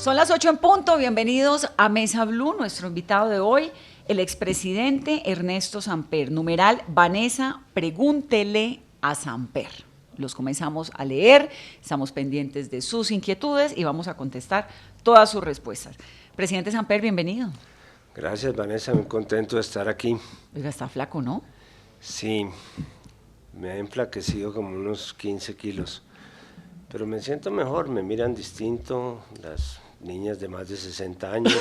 Son las 8 en punto, bienvenidos a Mesa Blue, nuestro invitado de hoy, el expresidente Ernesto Samper, numeral Vanessa, pregúntele a Samper. Los comenzamos a leer, estamos pendientes de sus inquietudes y vamos a contestar todas sus respuestas. Presidente Samper, bienvenido. Gracias, Vanessa, muy contento de estar aquí. Oiga, está flaco, ¿no? Sí, me ha enflaquecido como unos 15 kilos, pero me siento mejor, me miran distinto las niñas de más de 60 años.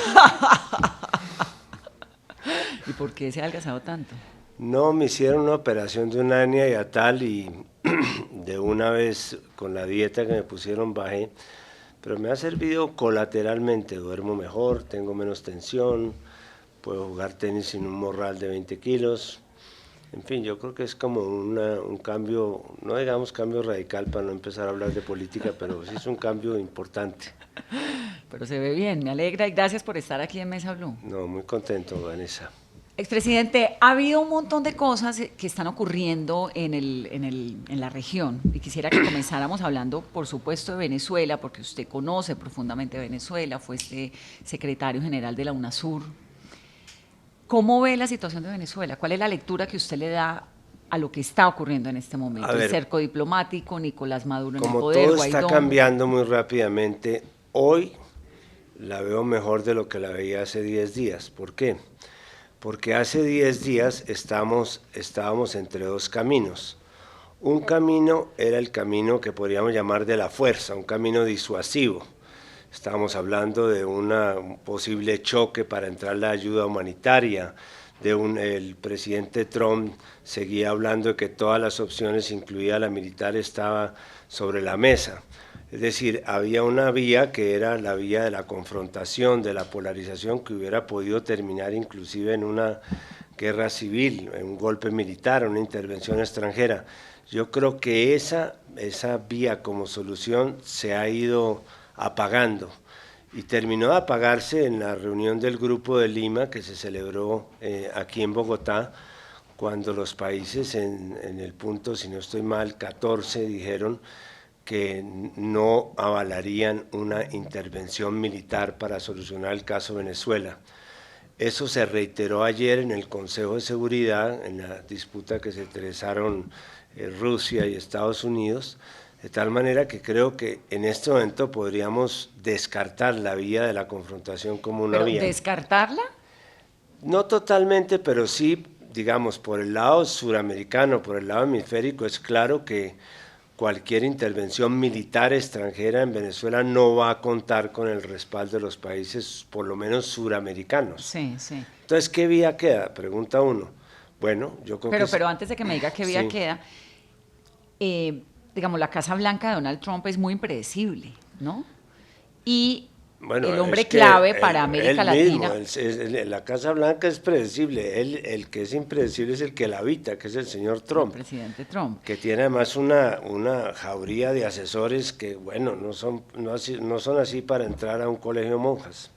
¿Y por qué se ha adelgazado tanto? No, me hicieron una operación de una hernia hiatal y de una vez con la dieta que me pusieron bajé, pero me ha servido colateralmente, duermo mejor, tengo menos tensión, puedo jugar tenis sin un morral de 20 kilos. En fin, yo creo que es como un cambio, no digamos cambio radical para no empezar a hablar de política, pero sí es un cambio importante. Pero se ve bien, me alegra y gracias por estar aquí en Mesa Blue. No, muy contento, Vanessa. Expresidente, ha habido un montón de cosas que están ocurriendo en la región y quisiera que comenzáramos hablando, por supuesto, de Venezuela, porque usted conoce profundamente Venezuela, fue secretario general de la UNASUR. ¿Cómo ve la situación de Venezuela? ¿Cuál es la lectura que usted le da a lo que está ocurriendo en este momento? El cerco diplomático, Nicolás Maduro en el poder, como todo Guaidó. está cambiando muy rápidamente, hoy la veo mejor de lo que la veía hace 10 días. ¿Por qué? Porque hace 10 días estábamos entre dos caminos. Un camino era el camino que podríamos llamar de la fuerza, un camino disuasivo. Estábamos hablando de un posible choque para entrar la ayuda humanitaria, el presidente Trump seguía hablando de que todas las opciones, incluida la militar, estaba sobre la mesa. Es decir, había una vía que era la vía de la confrontación, de la polarización, que hubiera podido terminar inclusive en una guerra civil, en un golpe militar, una intervención extranjera. Yo creo que esa vía como solución se ha ido apagando y terminó de apagarse en la reunión del Grupo de Lima que se celebró aquí en Bogotá, cuando los países en el punto, si no estoy mal, 14 dijeron que no avalarían una intervención militar para solucionar el caso Venezuela. Eso se reiteró ayer en el Consejo de Seguridad, en la disputa que se interesaron Rusia y Estados Unidos, de tal manera que creo que en este momento podríamos descartar la vía de la confrontación como una vía. ¿Descartarla? No totalmente, pero sí, digamos, por el lado suramericano, por el lado hemisférico, es claro que cualquier intervención militar extranjera en Venezuela no va a contar con el respaldo de los países, por lo menos suramericanos. Sí, sí. Entonces, ¿qué vía queda? Pregunta uno. Bueno, yo creo que... Pero antes de que me diga qué vía queda, digamos, la Casa Blanca de Donald Trump es muy impredecible, ¿no? Y bueno, el hombre clave para América Latina. La Casa Blanca es predecible, el que es impredecible es el que la habita, que es el señor Trump. El presidente Trump. Que tiene además una jauría de asesores que, bueno, no son así para entrar a un colegio de monjas.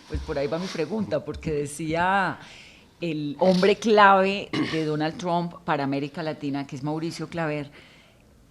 Pues por ahí va mi pregunta, porque decía el hombre clave de Donald Trump para América Latina, que es Mauricio Claver,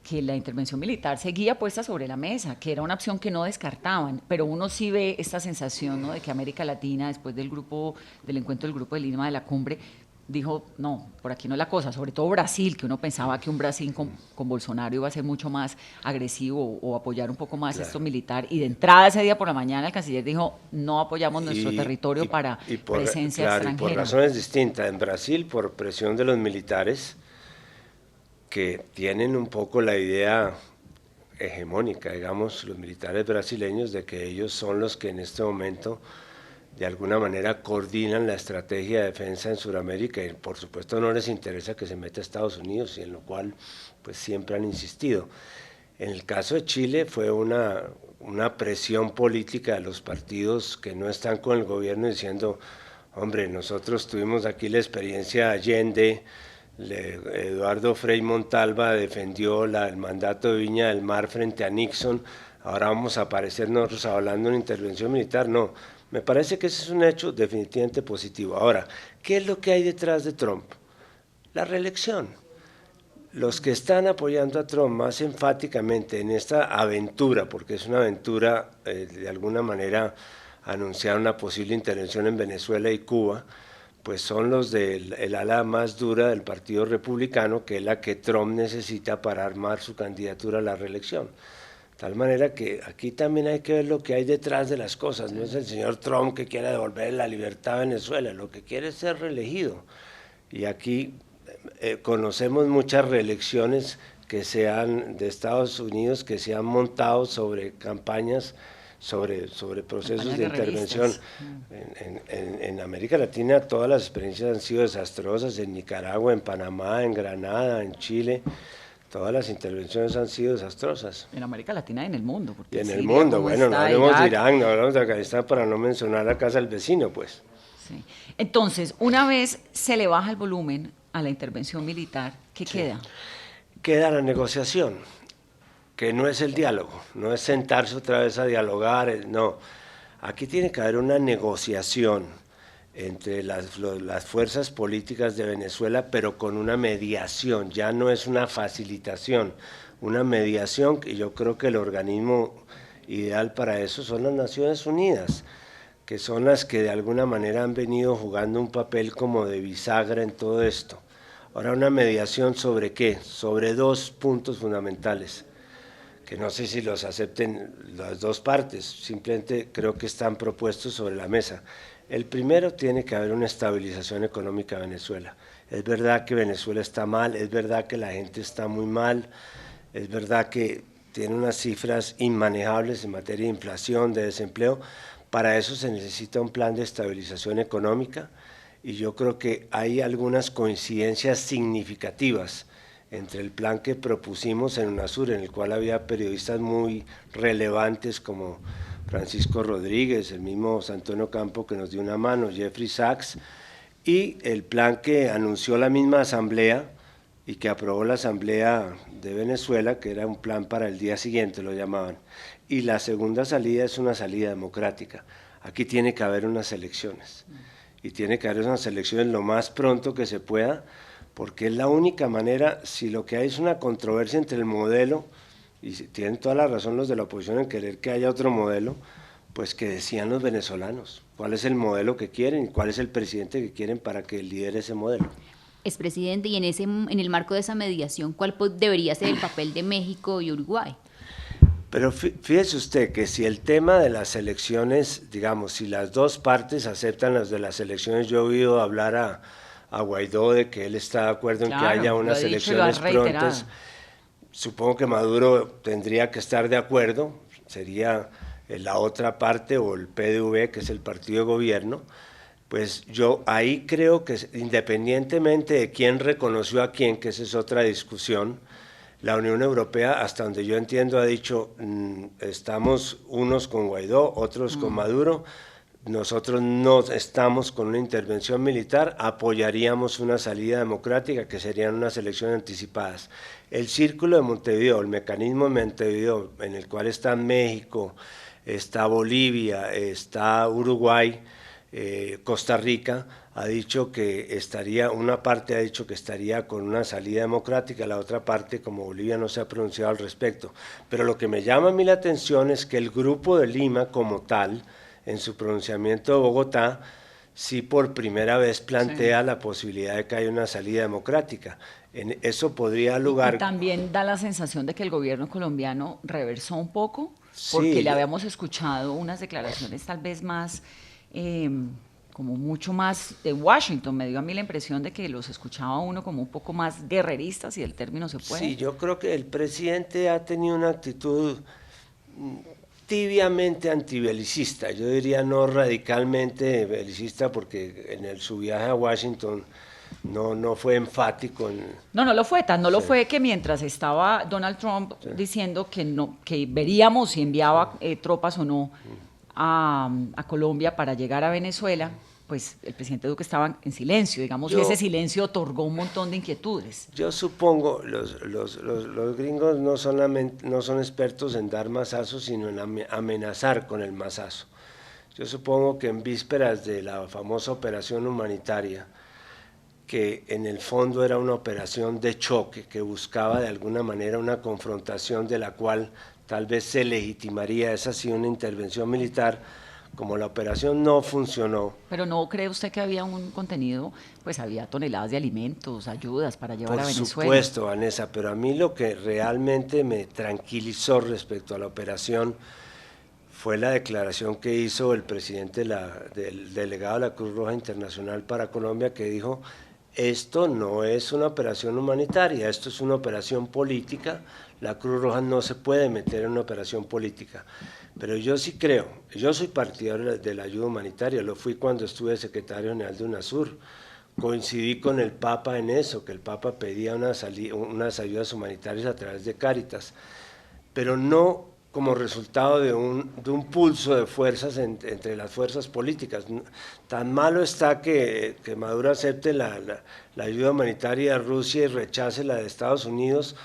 que la intervención militar seguía puesta sobre la mesa, que era una opción que no descartaban, pero uno sí ve esta sensación, ¿no?, de que América Latina, después del encuentro del Grupo de Lima de la cumbre, dijo, no, por aquí no es la cosa, sobre todo Brasil, que uno pensaba que un Brasil con Bolsonaro iba a ser mucho más agresivo o apoyar un poco más esto militar, y de entrada ese día por la mañana el canciller dijo, no apoyamos nuestro territorio para presencia extranjera. Y por razones distintas, en Brasil por presión de los militares, que tienen un poco la idea hegemónica, digamos, los militares brasileños, de que ellos son los que en este momento de alguna manera coordinan la estrategia de defensa en Sudamérica, y por supuesto no les interesa que se meta a Estados Unidos, y en lo cual pues siempre han insistido. En el caso de Chile fue una presión política de los partidos que no están con el gobierno diciendo, hombre, nosotros tuvimos aquí la experiencia de Allende, Eduardo Frei Montalva defendió el mandato de Viña del Mar frente a Nixon, ahora vamos a aparecer nosotros hablando de una intervención militar. No, me parece que ese es un hecho definitivamente positivo. Ahora, ¿qué es lo que hay detrás de Trump? La reelección. Los que están apoyando a Trump más enfáticamente en esta aventura, porque es una aventura de alguna manera anunciar una posible intervención en Venezuela y Cuba, pues son los del el ala más dura del Partido Republicano, que es la que Trump necesita para armar su candidatura a la reelección. De tal manera que aquí también hay que ver lo que hay detrás de las cosas. No es el señor Trump que quiere devolver la libertad a Venezuela, lo que quiere es ser reelegido. Y aquí conocemos muchas reelecciones que se han, de Estados Unidos, que se han montado sobre campañas, sobre procesos de intervención. En América Latina todas las experiencias han sido desastrosas, en Nicaragua, en Panamá, en Granada, en Chile, todas las intervenciones han sido desastrosas. En América Latina y en el mundo. Y en el mundo, bueno, no hablemos de Irán, no hablamos de Afganistán, para no mencionar la casa del vecino, pues. Sí. Entonces, una vez se le baja el volumen a la intervención militar, ¿qué queda? Queda la negociación, que no es el diálogo, no es sentarse otra vez a dialogar, no. Aquí tiene que haber una negociación entre las fuerzas políticas de Venezuela, pero con una mediación, ya no es una facilitación, una mediación, y yo creo que el organismo ideal para eso son las Naciones Unidas, que son las que de alguna manera han venido jugando un papel como de bisagra en todo esto. Ahora, una mediación ¿sobre qué? Sobre dos puntos fundamentales, que no sé si los acepten las dos partes, simplemente creo que están propuestos sobre la mesa. El primero, tiene que haber una estabilización económica de Venezuela. Es verdad que Venezuela está mal, es verdad que la gente está muy mal, es verdad que tiene unas cifras inmanejables en materia de inflación, de desempleo. Para eso se necesita un plan de estabilización económica, y yo creo que hay algunas coincidencias significativas entre el plan que propusimos en UNASUR, en el cual había periodistas muy relevantes como Francisco Rodríguez, el mismo Antonio Campo que nos dio una mano, Jeffrey Sachs, y el plan que anunció la misma Asamblea y que aprobó la Asamblea de Venezuela, que era un plan para el día siguiente, lo llamaban. Y la segunda salida es una salida democrática. Aquí tiene que haber unas elecciones, y tiene que haber unas elecciones lo más pronto que se pueda, porque es la única manera. Si lo que hay es una controversia entre el modelo, y tienen toda la razón los de la oposición en querer que haya otro modelo, pues que decían los venezolanos cuál es el modelo que quieren y cuál es el presidente que quieren para que lidere ese modelo. Expresidente, y en el marco de esa mediación, ¿cuál debería ser el papel de México y Uruguay? Pero fíjese usted que si el tema de las elecciones, digamos, si las dos partes aceptan las de las elecciones, yo he oído hablar a Guaidó de que él está de acuerdo en que haya unas elecciones prontas. Supongo que Maduro tendría que estar de acuerdo, sería la otra parte, o el PDV, que es el partido de gobierno. Pues yo ahí creo que, independientemente de quién reconoció a quién, que esa es otra discusión, la Unión Europea, hasta donde yo entiendo, ha dicho, estamos unos con Guaidó, otros con Maduro, nosotros no estamos con una intervención militar, apoyaríamos una salida democrática, que serían unas elecciones anticipadas. El Círculo de Montevideo, el mecanismo de Montevideo, en el cual está México, está Bolivia, está Uruguay, Costa Rica, ha dicho que estaría, una parte ha dicho que estaría con una salida democrática, la otra parte, como Bolivia, no se ha pronunciado al respecto. Pero lo que me llama a mí la atención es que el Grupo de Lima como tal, en su pronunciamiento de Bogotá, sí por primera vez plantea la posibilidad de que haya una salida democrática. Eso podría lugar... Y también da la sensación de que el gobierno colombiano reversó un poco, porque le habíamos escuchado unas declaraciones tal vez más... como mucho más de Washington. Me dio a mí la impresión de que los escuchaba uno como un poco más guerreristas, si el término se puede. Sí, yo creo que el presidente ha tenido una actitud tibiamente antibelicista, yo diría no radicalmente belicista, porque en su viaje a Washington no fue enfático. No lo fue, no lo fue que mientras estaba Donald Trump diciendo que veríamos si enviaba tropas o no a Colombia para llegar a Venezuela, pues el presidente Duque estaba en silencio, digamos, y ese silencio otorgó un montón de inquietudes. Yo supongo, los gringos no son expertos en dar mazazos, sino en amenazar con el mazazo. Yo supongo que en vísperas de la famosa operación humanitaria, que en el fondo era una operación de choque que buscaba de alguna manera una confrontación de la cual tal vez se legitimaría esa sí una intervención militar. Como la operación no funcionó. Pero ¿no cree usted que había un contenido, pues había toneladas de alimentos, ayudas para llevar a Venezuela? Por supuesto, Vanessa, pero a mí lo que realmente me tranquilizó respecto a la operación fue la declaración que hizo el presidente del delegado de la Cruz Roja Internacional para Colombia, que dijo: esto no es una operación humanitaria, esto es una operación política, la Cruz Roja no se puede meter en una operación política. Pero yo sí creo, yo soy partidario de la ayuda humanitaria, lo fui cuando estuve secretario general de UNASUR, coincidí con el Papa en eso, que el Papa pedía unas ayudas humanitarias a través de Cáritas, pero no como resultado de un pulso de fuerzas entre las fuerzas políticas. Tan malo está que Maduro acepte la ayuda humanitaria de Rusia y rechace la de Estados Unidos,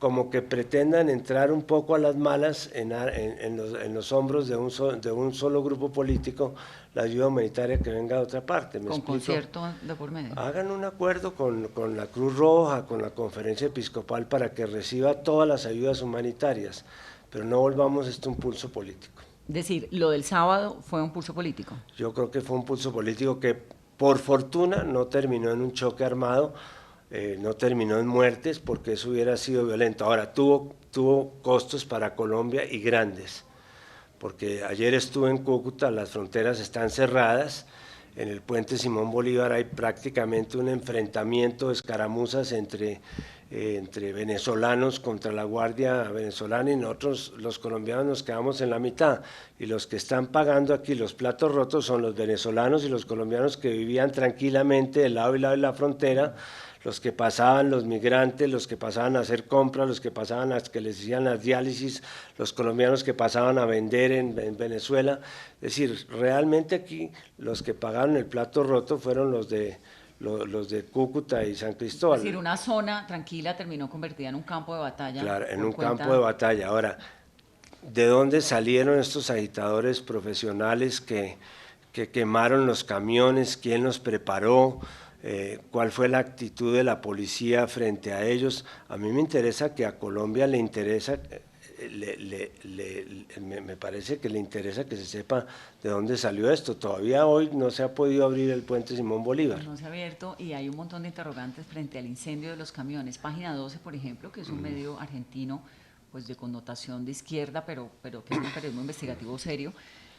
como que pretendan entrar un poco a las malas en los hombros de un solo grupo político la ayuda humanitaria que venga de otra parte. Con concierto de por medio. Hagan un acuerdo con la Cruz Roja, con la Conferencia Episcopal, para que reciba todas las ayudas humanitarias, pero no volvamos esto un pulso político. Es decir, lo del sábado fue un pulso político. Yo creo que fue un pulso político que por fortuna no terminó en un choque armado, no terminó en muertes, porque eso hubiera sido violento. Ahora, tuvo costos para Colombia y grandes, porque ayer estuve en Cúcuta, las fronteras están cerradas, en el puente Simón Bolívar hay prácticamente un enfrentamiento, escaramuzas entre venezolanos contra la Guardia venezolana, y nosotros los colombianos nos quedamos en la mitad, y los que están pagando aquí los platos rotos son los venezolanos y los colombianos que vivían tranquilamente de lado y lado de la frontera, los que pasaban, los migrantes, los que pasaban a hacer compras, los que pasaban a que les hacían las diálisis, los colombianos que pasaban a vender en Venezuela. Es decir, realmente aquí los que pagaron el plato roto fueron los de Cúcuta y San Cristóbal. Es decir, una zona tranquila terminó convertida en un campo de batalla. Claro, en un campo de batalla. Ahora, ¿de dónde salieron estos agitadores profesionales que quemaron los camiones? ¿Quién los preparó? ¿Cuál fue la actitud de la policía frente a ellos? A mí me interesa que a Colombia le interesa, me parece que le interesa que se sepa de dónde salió esto. Todavía hoy no se ha podido abrir el puente Simón Bolívar. No se ha abierto y hay un montón de interrogantes frente al incendio de los camiones. Página 12, por ejemplo, que es un medio argentino, pues de connotación de izquierda, pero que es un periodismo investigativo serio,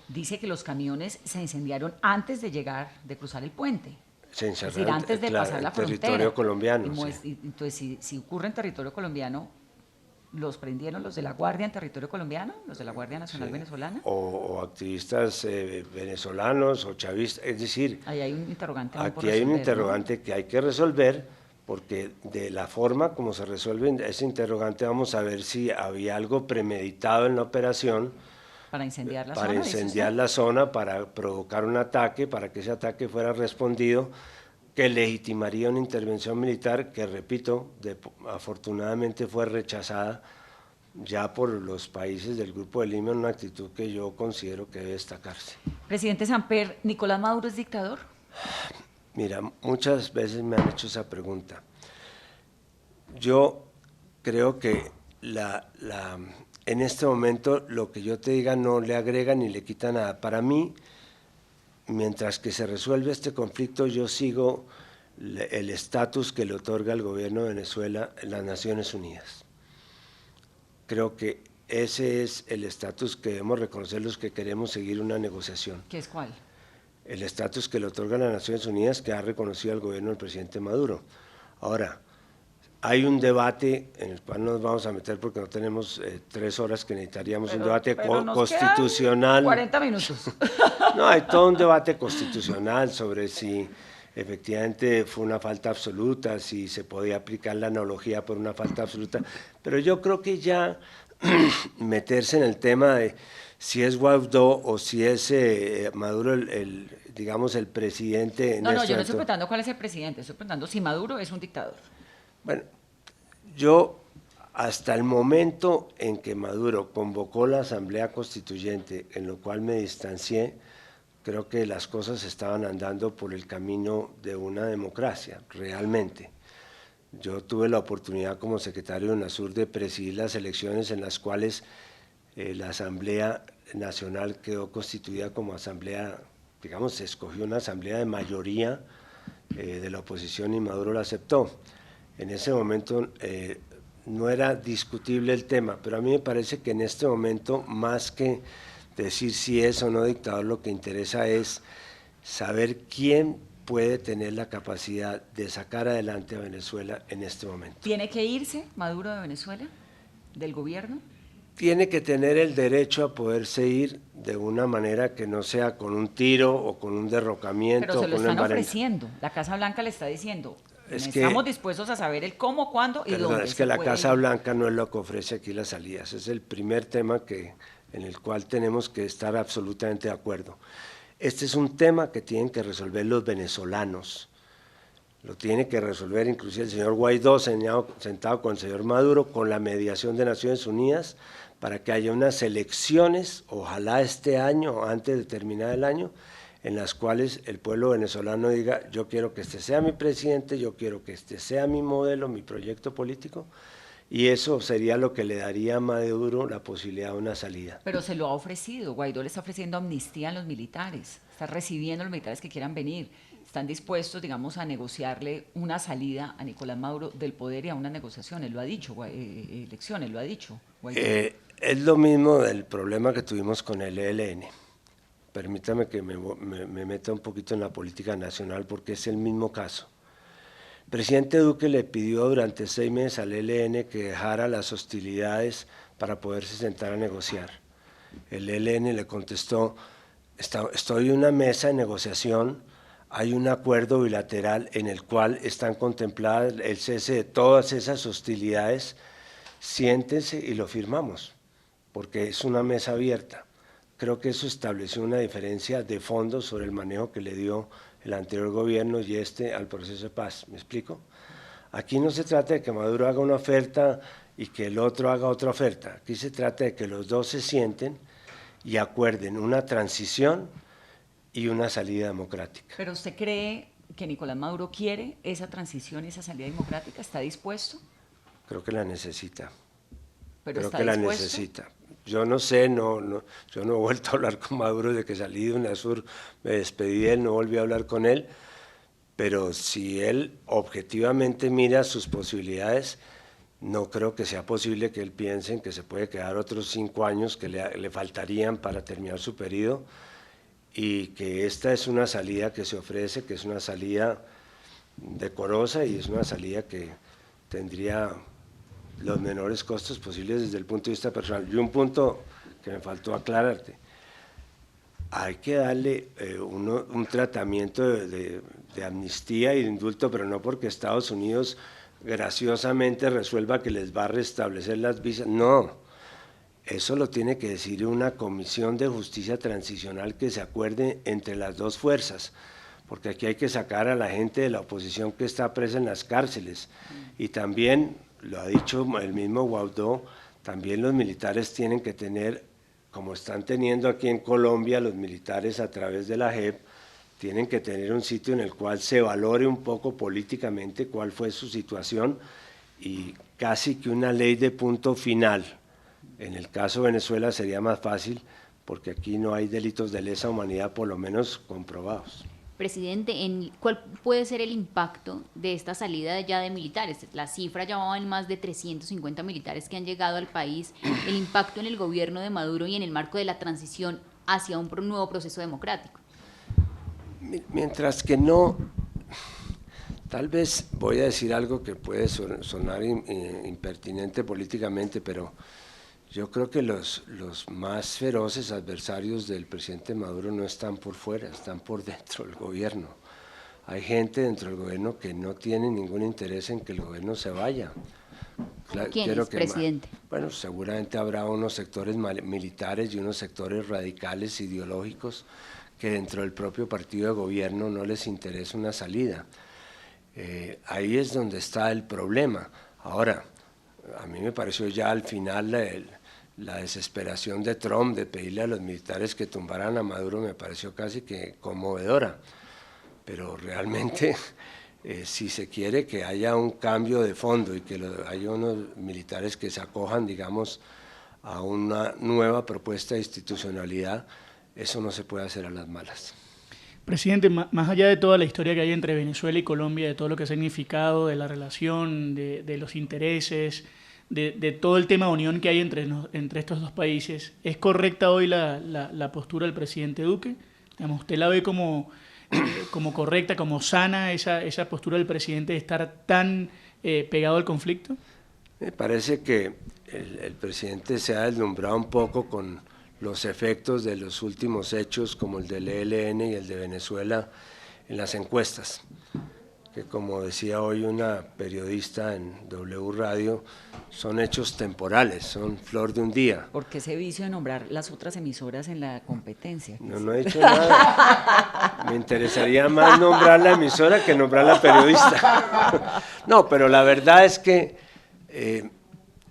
dice que los camiones se incendiaron antes de cruzar el puente. Se encerraron, es decir, antes de pasar la frontera. Territorio colombiano. Entonces, si ocurre en territorio colombiano, ¿los prendieron los de la Guardia en territorio colombiano? ¿Los de la Guardia Nacional Venezolana? O activistas venezolanos o chavistas, es decir… Ahí hay un interrogante. Aquí hay un interrogante que hay que resolver, porque de la forma como se resuelve ese interrogante vamos a ver si había algo premeditado en la operación para incendiar la zona. Para incendiar la zona, para provocar un ataque, para que ese ataque fuera respondido, que legitimaría una intervención militar que, repito, afortunadamente fue rechazada ya por los países del Grupo de Lima, en una actitud que yo considero que debe destacarse. Presidente Samper, ¿Nicolás Maduro es dictador? Mira, muchas veces me han hecho esa pregunta. Yo creo que en este momento lo que yo te diga no le agrega ni le quita nada. Para mí, mientras que se resuelve este conflicto, yo sigo el estatus que le otorga el gobierno de Venezuela en las Naciones Unidas. Creo que ese es el estatus que debemos reconocer los que queremos seguir una negociación. ¿Qué es cuál? El estatus que le otorgan las Naciones Unidas, que ha reconocido al gobierno del presidente Maduro. Ahora, hay un debate en el cual no nos vamos a meter porque no tenemos 3 horas que necesitaríamos, un debate constitucional. 40 minutos. No, hay todo un debate constitucional sobre si efectivamente fue una falta absoluta, si se podía aplicar la analogía por una falta absoluta, pero yo creo que ya meterse en el tema de si es Guaidó o si es Maduro digamos el presidente. No, yo no estoy preguntando cuál es el presidente, estoy preguntando si Maduro es un dictador. Bueno, yo hasta el momento en que Maduro convocó la Asamblea Constituyente, en lo cual me distancié, creo que las cosas estaban andando por el camino de una democracia, realmente. Yo tuve la oportunidad como secretario de UNASUR de presidir las elecciones en las cuales la Asamblea Nacional quedó constituida como asamblea, digamos, se escogió una asamblea de mayoría de la oposición y Maduro la aceptó. En ese momento no era discutible el tema, pero a mí me parece que en este momento, más que decir si es o no dictador, lo que interesa es saber quién puede tener la capacidad de sacar adelante a Venezuela en este momento. ¿Tiene que irse Maduro de Venezuela, del gobierno? Tiene que tener el derecho a poderse ir de una manera que no sea con un tiro o con un derrocamiento. Pero se lo o con están una ofreciendo. La Casa Blanca le está diciendo, Es estamos que, dispuestos a saber el cómo, cuándo y perdón, dónde. es que la puede Casa ir. Blanca no es lo que ofrece aquí las salidas. Es el primer tema en el cual tenemos que estar absolutamente de acuerdo. Este es un tema que tienen que resolver los venezolanos. Lo tiene que resolver inclusive el señor Guaidó sentado con el señor Maduro, con la mediación de Naciones Unidas, para que haya unas elecciones, ojalá este año o antes de terminar el año, en las cuales el pueblo venezolano diga, yo quiero que este sea mi presidente, yo quiero que este sea mi modelo, mi proyecto político, y eso sería lo que le daría a Maduro la posibilidad de una salida. Pero se lo ha ofrecido, Guaidó le está ofreciendo amnistía a los militares, está recibiendo a los militares que quieran venir, están dispuestos, digamos, a negociarle una salida a Nicolás Maduro del poder y a unas negociaciones, lo ha dicho, elecciones, lo ha dicho Guaidó. Es lo mismo del problema que tuvimos con el ELN. Permítame que me meta un poquito en la política nacional porque es el mismo caso. El presidente Duque le pidió durante 6 meses al ELN que dejara las hostilidades para poderse sentar a negociar. El ELN le contestó, estoy en una mesa de negociación, hay un acuerdo bilateral en el cual están contempladas el cese de todas esas hostilidades, siéntense y lo firmamos, porque es una mesa abierta. Creo que eso estableció una diferencia de fondo sobre el manejo que le dio el anterior gobierno y al proceso de paz. ¿Me explico? Aquí no se trata de que Maduro haga una oferta y que el otro haga otra oferta. Aquí se trata de que los dos se sienten y acuerden una transición y una salida democrática. ¿Pero usted cree que Nicolás Maduro quiere esa transición y esa salida democrática? ¿Está dispuesto? Creo que la necesita. ¿Pero Creo está que la dispuesto? necesita. Yo no sé, yo no he vuelto a hablar con Maduro desde que salí de UNASUR, me despedí de él, no volví a hablar con él, pero si él objetivamente mira sus posibilidades, no creo que sea posible que él piense en que se puede quedar otros 5 años que le faltarían para terminar su periodo y que esta es una salida que se ofrece, que es una salida decorosa y es una salida que tendría los menores costos posibles desde el punto de vista personal. Y un punto que me faltó aclararte, hay que darle un tratamiento de amnistía y de indulto, pero no porque Estados Unidos graciosamente resuelva que les va a restablecer las visas, no, eso lo tiene que decir una comisión de justicia transicional que se acuerde entre las dos fuerzas, porque aquí hay que sacar a la gente de la oposición que está presa en las cárceles y también, lo ha dicho el mismo Guaidó, también los militares tienen que tener, como están teniendo aquí en Colombia los militares a través de la JEP, tienen que tener un sitio en el cual se valore un poco políticamente cuál fue su situación y casi que una ley de punto final. En el caso de Venezuela sería más fácil porque aquí no hay delitos de lesa humanidad por lo menos comprobados. Presidente, ¿cuál puede ser el impacto de esta salida ya de militares? La cifra ya va en más de 350 militares que han llegado al país. El impacto en el gobierno de Maduro y en el marco de la transición hacia un nuevo proceso democrático. Mientras que no, tal vez voy a decir algo que puede sonar impertinente políticamente, pero yo creo que los más feroces adversarios del presidente Maduro no están por fuera, están por dentro del gobierno. Hay gente dentro del gobierno que no tiene ningún interés en que el gobierno se vaya. ¿Quién es, presidente? Bueno, seguramente habrá unos sectores militares y unos sectores radicales ideológicos que dentro del propio partido de gobierno no les interesa una salida. Ahí es donde está el problema. Ahora, a mí me pareció ya al final la desesperación de Trump de pedirle a los militares que tumbaran a Maduro me pareció casi que conmovedora, pero realmente si se quiere que haya un cambio de fondo y que haya unos militares que se acojan, digamos, a una nueva propuesta de institucionalidad, eso no se puede hacer a las malas. Presidente, más allá de toda la historia que hay entre Venezuela y Colombia, de todo lo que ha significado, de la relación, de los intereses, de todo el tema de unión que hay entre estos dos países, ¿es correcta hoy la postura del presidente Duque? Digamos, ¿usted la ve como correcta, como sana esa postura del presidente de estar tan pegado al conflicto? Me parece que el presidente se ha deslumbrado un poco con los efectos de los últimos hechos, como el del ELN y el de Venezuela, en las encuestas, que como decía hoy una periodista en W Radio, son hechos temporales, son flor de un día. ¿Por qué ese vicio de nombrar las otras emisoras en la competencia? No he dicho nada. Me interesaría más nombrar la emisora que nombrar la periodista. No, pero la verdad es que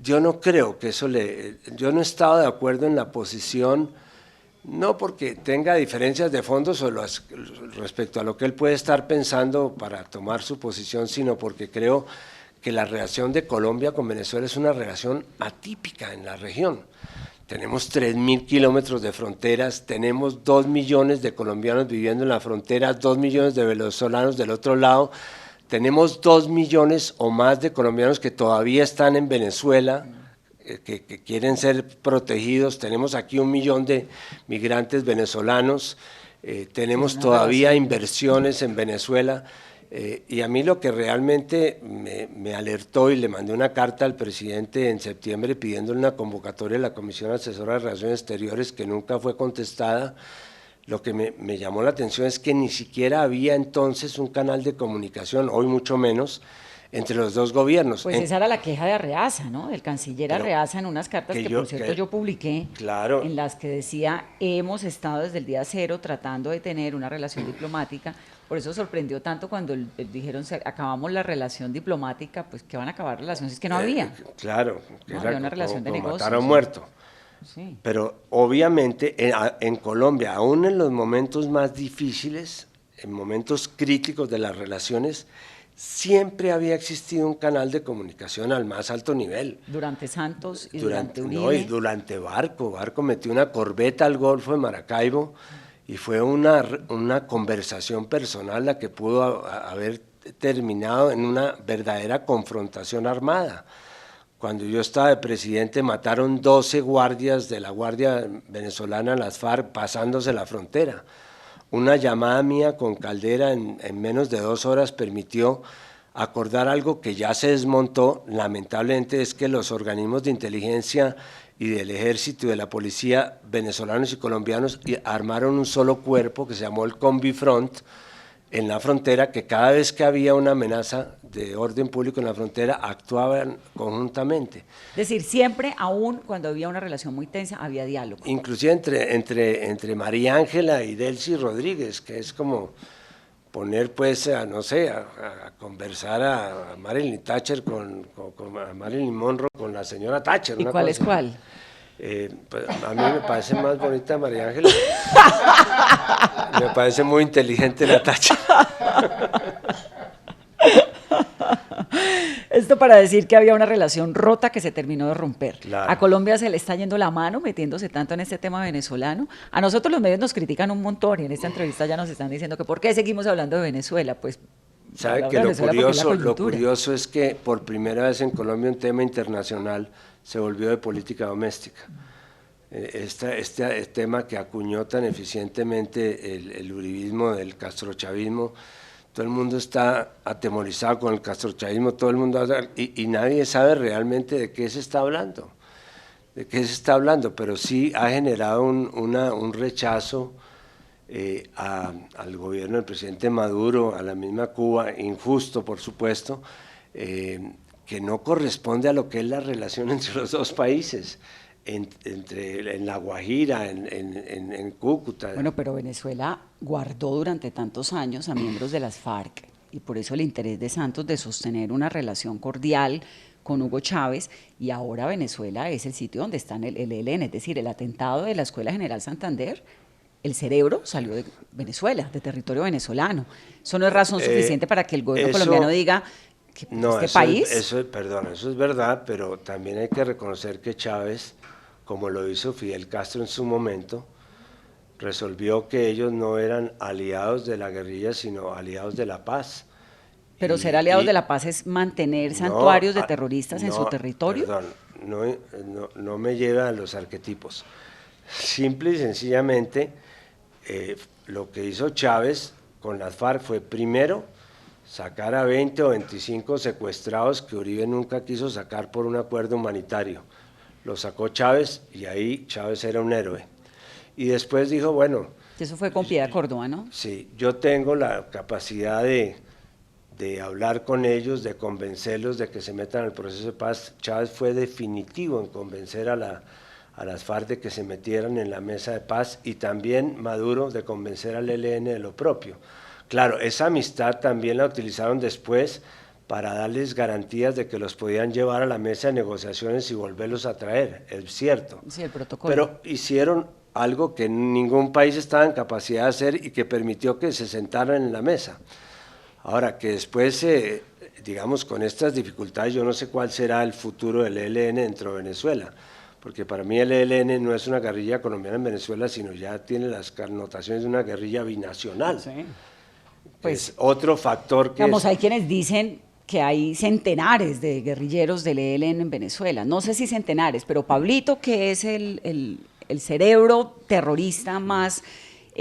yo no creo que yo no he estado de acuerdo en la posición, no porque tenga diferencias de fondo respecto a lo que él puede estar pensando para tomar su posición, sino porque creo que la relación de Colombia con Venezuela es una relación atípica en la región. Tenemos 3.000 kilómetros de fronteras, tenemos 2 millones de colombianos viviendo en la frontera, 2 millones de venezolanos del otro lado, tenemos 2 millones o más de colombianos que todavía están en Venezuela, que quieren ser protegidos, tenemos aquí 1 millón de migrantes venezolanos, tenemos todavía inversiones en Venezuela, y a mí lo que realmente me alertó, y le mandé una carta al presidente en septiembre pidiéndole una convocatoria a la Comisión Asesora de Relaciones Exteriores que nunca fue contestada. Lo que me llamó la atención es que ni siquiera había entonces un canal de comunicación, hoy mucho menos, entre los dos gobiernos. Pues esa era la queja de Arreaza, ¿no? Del canciller Arreaza en unas cartas que por cierto yo publiqué, claro, en las que decía, hemos estado desde el día cero tratando de tener una relación diplomática. Por eso sorprendió tanto cuando dijeron, acabamos la relación diplomática, pues que van a acabar relaciones, es que no había. Claro, que no era había una relación de negocios. Matar a un muerto. Sí. Pero obviamente en Colombia, aún en los momentos más difíciles, en momentos críticos de las relaciones, siempre había existido un canal de comunicación al más alto nivel. Durante Santos y durante Uribe. No, y durante Barco. Barco metió una corbeta al Golfo de Maracaibo y fue una conversación personal la que pudo haber terminado en una verdadera confrontación armada. Cuando yo estaba de presidente mataron 12 guardias de la Guardia Venezolana, las FARC, pasándose la frontera. Una llamada mía con Caldera en menos de 2 horas permitió acordar algo que ya se desmontó. Lamentablemente es que los organismos de inteligencia y del ejército y de la policía venezolanos y colombianos armaron un solo cuerpo que se llamó el Combifront en la frontera, que cada vez que había una amenaza de orden público en la frontera actuaban conjuntamente. Es decir, siempre, aún cuando había una relación muy tensa, había diálogo. Inclusive entre María Ángela y Delcy Rodríguez, que es como poner pues a conversar a Marilyn Thatcher a Marilyn Monroe con la señora Thatcher. ¿Y cuál es cuál? Pues a mí me parece más bonita María Ángela. Me parece muy inteligente la Thatcher. Esto para decir que había una relación rota que se terminó de romper. Claro. A Colombia se le está yendo la mano metiéndose tanto en este tema venezolano. A nosotros los medios nos critican un montón y en esta entrevista ya nos están diciendo que ¿por qué seguimos hablando de Venezuela? Pues sabe que lo curioso es que por primera vez en Colombia un tema internacional se volvió de política doméstica. Este tema que acuñó tan eficientemente el uribismo del castrochavismo, todo el mundo está atemorizado con el castrochavismo, todo el mundo y nadie sabe realmente de qué se está hablando, pero sí ha generado un rechazo al gobierno del presidente Maduro, a la misma Cuba, injusto por supuesto, que no corresponde a lo que es la relación entre los dos países, en La Guajira, en Cúcuta. Bueno, pero Venezuela guardó durante tantos años a miembros de las FARC y por eso el interés de Santos de sostener una relación cordial con Hugo Chávez, y ahora Venezuela es el sitio donde está el ELN, es decir, el atentado de la Escuela General Santander, el cerebro salió de Venezuela, de territorio venezolano. Eso no es razón suficiente para que el gobierno colombiano diga que No, este país... perdón, eso es verdad, pero también hay que reconocer que Chávez, como lo hizo Fidel Castro en su momento, resolvió que ellos no eran aliados de la guerrilla, sino aliados de la paz. Pero ser aliados de la paz es mantener santuarios de terroristas en su territorio. Perdón, no me lleva a los arquetipos. Simple y sencillamente, lo que hizo Chávez con las FARC fue primero sacar a 20 o 25 secuestrados que Uribe nunca quiso sacar por un acuerdo humanitario. Lo sacó Chávez y ahí Chávez era un héroe. Y después dijo, bueno... Eso fue con Piedad Córdoba, ¿no? Sí, yo tengo la capacidad de hablar con ellos, de convencerlos de que se metan al proceso de paz. Chávez fue definitivo en convencer a las FARC de que se metieran en la mesa de paz, y también Maduro de convencer al ELN de lo propio. Claro, esa amistad también la utilizaron después para darles garantías de que los podían llevar a la mesa de negociaciones y volverlos a traer, es cierto. Sí, el protocolo. Pero hicieron algo que ningún país estaba en capacidad de hacer y que permitió que se sentaran en la mesa. Ahora, que después, digamos, con estas dificultades, yo no sé cuál será el futuro del ELN dentro de Venezuela, porque para mí el ELN no es una guerrilla colombiana en Venezuela, sino ya tiene las connotaciones de una guerrilla binacional. Sí. Pues, es otro factor que... Digamos, hay quienes dicen que hay centenares de guerrilleros del ELN en Venezuela, no sé si centenares, pero Pablito, que es el cerebro terrorista más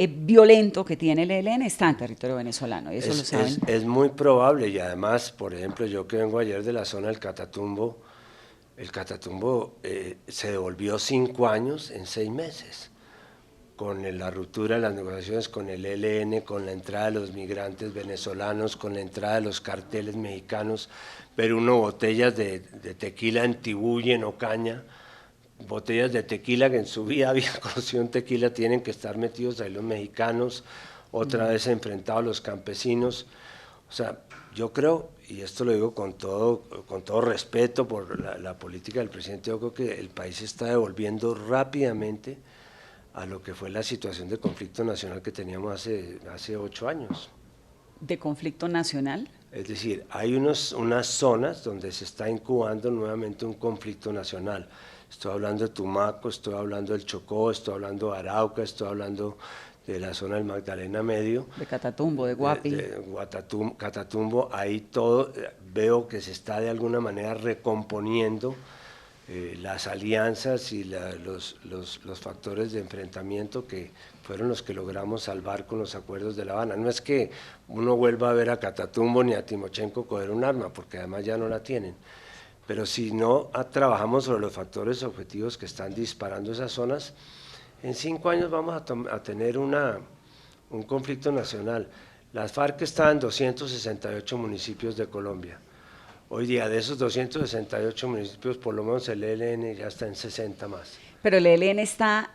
violento que tiene el ELN, está en territorio venezolano, y eso lo saben. Es muy probable, y además, por ejemplo, yo que vengo ayer de la zona del Catatumbo, el Catatumbo se devolvió 5 años en 6 meses, con la ruptura de las negociaciones con el ELN, con la entrada de los migrantes venezolanos, con la entrada de los carteles mexicanos, ver botellas de tequila en Tibú y en Ocaña, botellas de tequila que en su vida habían conocido un tequila, tienen que estar metidos ahí los mexicanos, otra vez enfrentados los campesinos. O sea, yo creo, y esto lo digo con todo respeto por la política del presidente, yo creo que el país se está devolviendo rápidamente a lo que fue la situación de conflicto nacional que teníamos hace 8 años. ¿De conflicto nacional? Es decir, hay unas zonas donde se está incubando nuevamente un conflicto nacional. Estoy hablando de Tumaco, estoy hablando del Chocó, estoy hablando de Arauca, estoy hablando de la zona del Magdalena Medio. De Catatumbo, de Guapi. Catatumbo, ahí todo, veo que se está de alguna manera recomponiendo las alianzas y los factores de enfrentamiento que fueron los que logramos salvar con los acuerdos de La Habana. No es que uno vuelva a ver a Catatumbo ni a Timochenko coger un arma, porque además ya no la tienen. Pero si no trabajamos sobre los factores objetivos que están disparando esas zonas, en 5 años vamos a tener un conflicto nacional. Las FARC están en 268 municipios de Colombia. Hoy día, de esos 268 municipios, por lo menos el ELN ya está en 60 más. Pero el ELN está,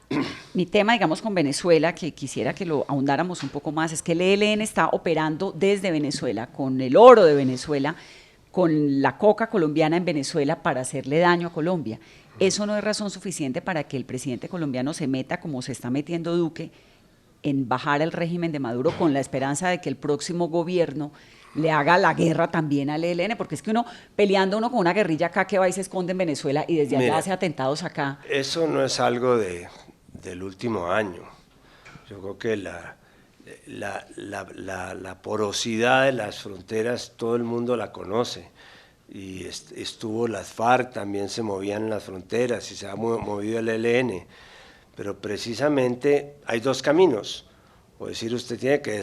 mi tema, digamos, con Venezuela, que quisiera que lo ahondáramos un poco más, es que el ELN está operando desde Venezuela, con el oro de Venezuela, con la coca colombiana en Venezuela para hacerle daño a Colombia. Eso no es razón suficiente para que el presidente colombiano se meta, como se está metiendo Duque, en bajar el régimen de Maduro con la esperanza de que el próximo gobierno le haga la guerra también al ELN, porque es que peleando con una guerrilla acá que va y se esconde en Venezuela y desde allá hace atentados acá. Eso no es algo del último año. Yo creo que la porosidad de las fronteras todo el mundo la conoce, y estuvo las FARC, también se movían en las fronteras y se ha movido el ELN, pero precisamente hay 2 caminos. O decir, usted tiene que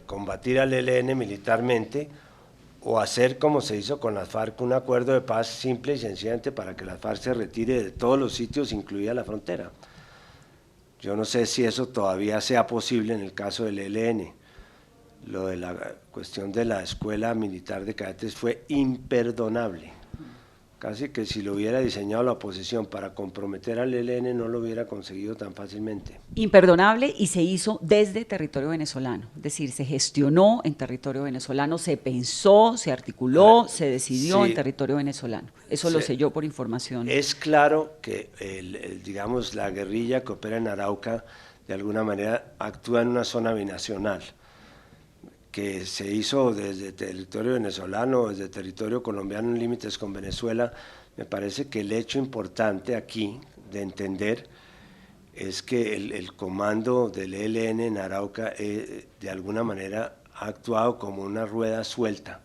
combatir al ELN militarmente, o hacer como se hizo con las FARC, un acuerdo de paz simple y sencillamente para que las FARC se retire de todos los sitios, incluida la frontera. Yo no sé si eso todavía sea posible en el caso del ELN. Lo de la cuestión de la escuela militar de cadetes fue imperdonable. Casi que si lo hubiera diseñado la oposición para comprometer al ELN no lo hubiera conseguido tan fácilmente. Imperdonable, y se hizo desde territorio venezolano, es decir, se gestionó en territorio venezolano, se pensó, se articuló, se decidió sí, en territorio venezolano. Eso lo sé yo por información. Es claro que digamos, la guerrilla que opera en Arauca de alguna manera actúa en una zona binacional, que se hizo desde territorio venezolano, desde territorio colombiano en límites con Venezuela. Me parece que el hecho importante aquí de entender es que el comando del ELN en Arauca de alguna manera ha actuado como una rueda suelta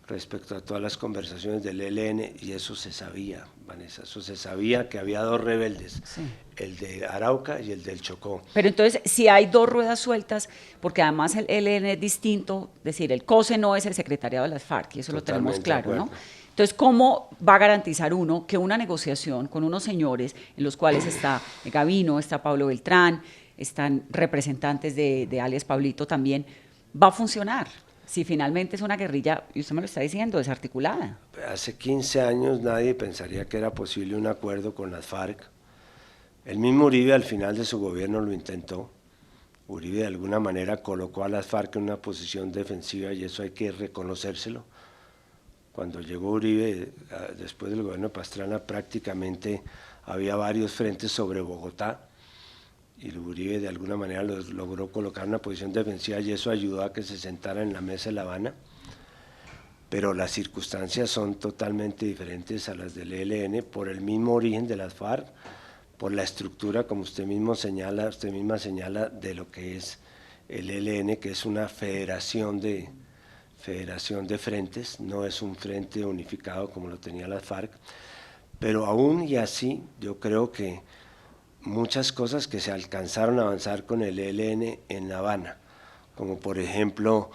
respecto a todas las conversaciones del ELN, y eso se sabía, Vanessa, eso se sabía que había dos rebeldes, sí, el de Arauca y el del Chocó. Pero entonces, si hay dos ruedas sueltas, porque además el ELN es distinto, es decir, el COSE no es el secretariado de las FARC, y eso totalmente lo tenemos claro, ¿no? Entonces, ¿cómo va a garantizar uno que una negociación con unos señores en los cuales está Gavino, está Pablo Beltrán, están representantes de alias Pablito también, va a funcionar? Si finalmente es una guerrilla, y usted me lo está diciendo, desarticulada. Hace 15 años nadie pensaría que era posible un acuerdo con las FARC. El mismo Uribe al final de su gobierno lo intentó. Uribe de alguna manera colocó a las FARC en una posición defensiva, y eso hay que reconocérselo. Cuando llegó Uribe, después del gobierno de Pastrana, prácticamente había varios frentes sobre Bogotá, y Uribe de alguna manera logró colocar en una posición defensiva, y eso ayudó a que se sentara en la mesa de La Habana. Pero las circunstancias son totalmente diferentes a las del ELN por el mismo origen de las FARC, por la estructura, como usted misma señala, de lo que es el ELN, que es una federación de frentes, no es un frente unificado como lo tenía las FARC, pero aún y así yo creo que muchas cosas que se alcanzaron a avanzar con el ELN en La Habana, como por ejemplo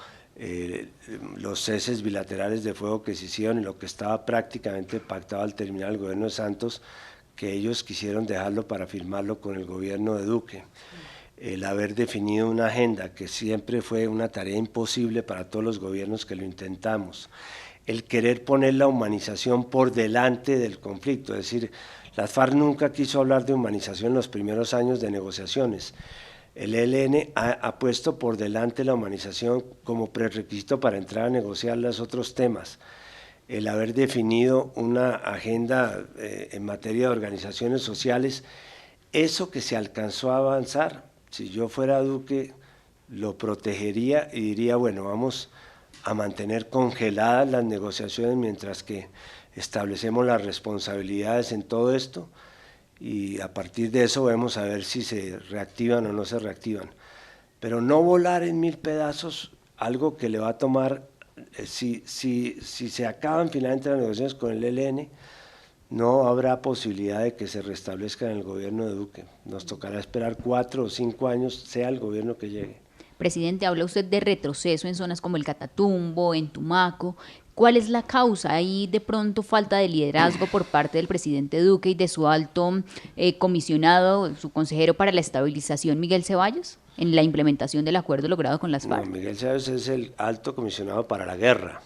los ceses bilaterales de fuego que se hicieron y lo que estaba prácticamente pactado al terminar el gobierno de Santos, que ellos quisieron dejarlo para firmarlo con el gobierno de Duque. El haber definido una agenda que siempre fue una tarea imposible para todos los gobiernos que lo intentamos. El querer poner la humanización por delante del conflicto, es decir, las FARC nunca quiso hablar de humanización en los primeros años de negociaciones. El ELN ha puesto por delante la humanización como prerequisito para entrar a negociar los otros temas. El haber definido una agenda en materia de organizaciones sociales, eso que se alcanzó a avanzar, si yo fuera Duque, lo protegería y diría, bueno, vamos a mantener congeladas las negociaciones mientras que establecemos las responsabilidades en todo esto, y a partir de eso vemos a ver si se reactivan o no se reactivan. Pero no volar en 1000 pedazos algo que le va a tomar, si se acaban finalmente las negociaciones con el ELN, no habrá posibilidad de que se restablezca en el gobierno de Duque. Nos tocará esperar 4 o 5 años, sea el gobierno que llegue. Presidente, habla usted de retroceso en zonas como el Catatumbo, en Tumaco. ¿Cuál es la causa? ¿Hay de pronto falta de liderazgo por parte del presidente Duque y de su alto comisionado, su consejero para la estabilización, Miguel Ceballos, en la implementación del acuerdo logrado con las FARC? No, Miguel Ceballos es el alto comisionado para la guerra,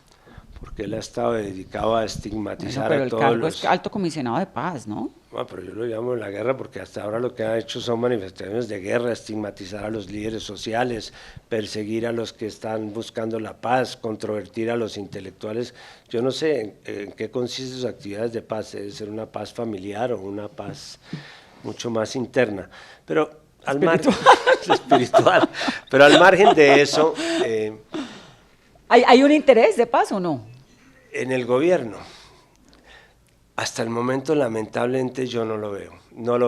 porque él ha estado dedicado a estigmatizar a todos los... Pero el cargo es alto comisionado de paz, ¿no? Bueno, pero yo lo llamo la guerra porque hasta ahora lo que ha hecho son manifestaciones de guerra, estigmatizar a los líderes sociales, perseguir a los que están buscando la paz, controvertir a los intelectuales. Yo no sé en qué consisten sus actividades de paz, debe ser una paz familiar o una paz mucho más interna. Pero al margen espiritual, pero al margen de eso... ¿Hay un interés de paz o no? En el gobierno, hasta el momento lamentablemente yo no lo